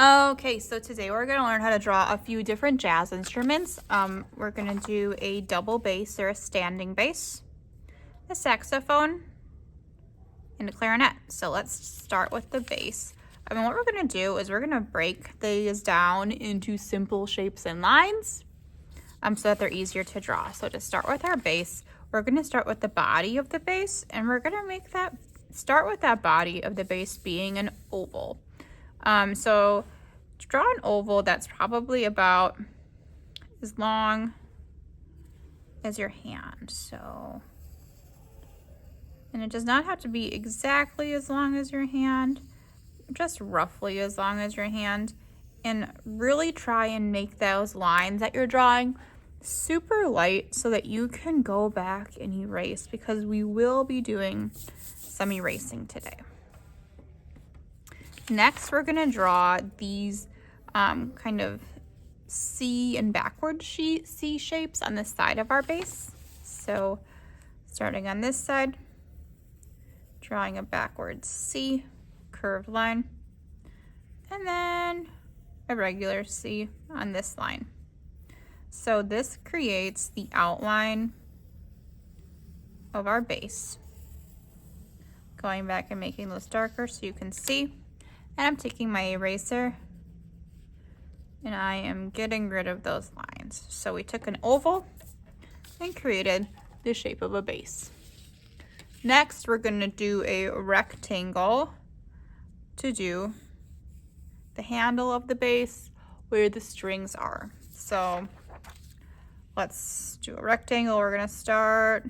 Okay, so today we're going to learn how to draw a few different jazz instruments. We're going to do a double bass or a standing bass, a saxophone, and a clarinet. So let's start with the bass. What we're going to do is we're going to break these down into simple shapes and lines so that they're easier to draw. So to start with our bass, we're going to start with the body of the bass, and we're going to start with that body of the bass being an oval. So to draw an oval that's probably about as long as your hand. And it does not have to be exactly as long as your hand, just roughly as long as your hand. And really try and make those lines that you're drawing super light so that you can go back and erase, because we will be doing some erasing today. Next, we're going to draw these kind of C and backward C shapes on the side of our bass. So starting on this side, drawing a backwards C, curved line, and then a regular C on this line. So this creates the outline of our bass. Going back and making those darker so you can see. And I'm taking my eraser and I am getting rid of those lines. So we took an oval and created the shape of a bass. Next, we're going to do a rectangle to do the handle of the bass where the strings are. So let's do a rectangle. We're going to start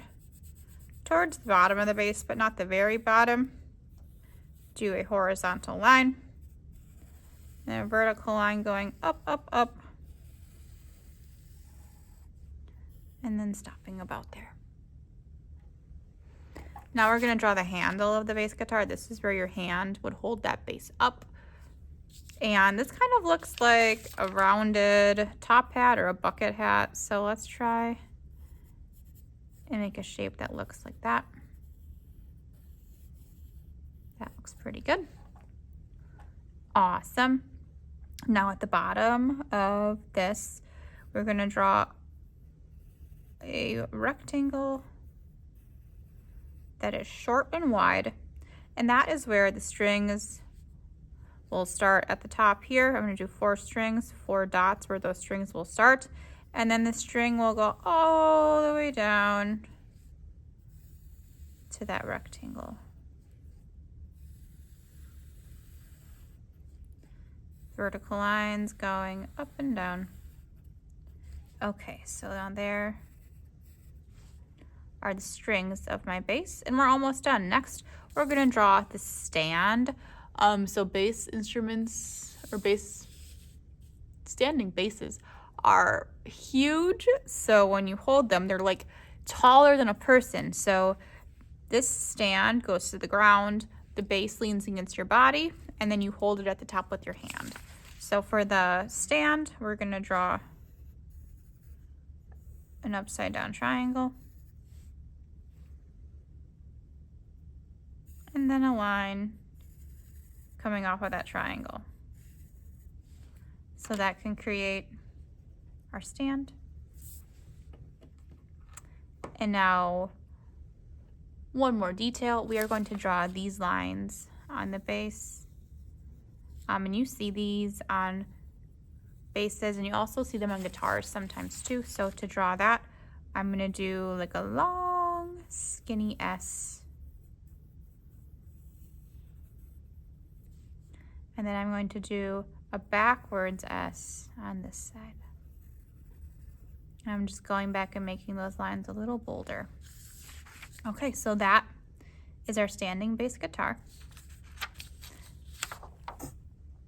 towards the bottom of the bass, but not the very bottom. Do a horizontal line and a vertical line going up, up, up, and then stopping about there. Now we're going to draw the handle of the bass guitar. This is where your hand would hold that bass up. And this kind of looks like a rounded top hat or a bucket hat. So let's try and make a shape that looks like that. That looks pretty good. Awesome. Now at the bottom of this, we're going to draw a rectangle that is short and wide. And that is where the strings will start at the top here. I'm going to do 4 strings, 4 dots where those strings will start. And then the string will go all the way down to that rectangle. Vertical lines going up and down. Okay, so down there are the strings of my bass, and we're almost done. Next, we're going to draw the stand. So bass instruments or standing basses are huge. So when you hold them, they're like taller than a person. So this stand goes to the ground, the bass leans against your body, and then you hold it at the top with your hand. So for the stand, we're going to draw an upside down triangle. And then a line coming off of that triangle. So that can create our stand. And now, one more detail. We are going to draw these lines on the bass. And you see these on basses, and you also see them on guitars sometimes too. So to draw that, I'm going to do like a long, skinny S. And then I'm going to do a backwards S on this side. And I'm just going back and making those lines a little bolder. Okay, so that is our standing bass guitar.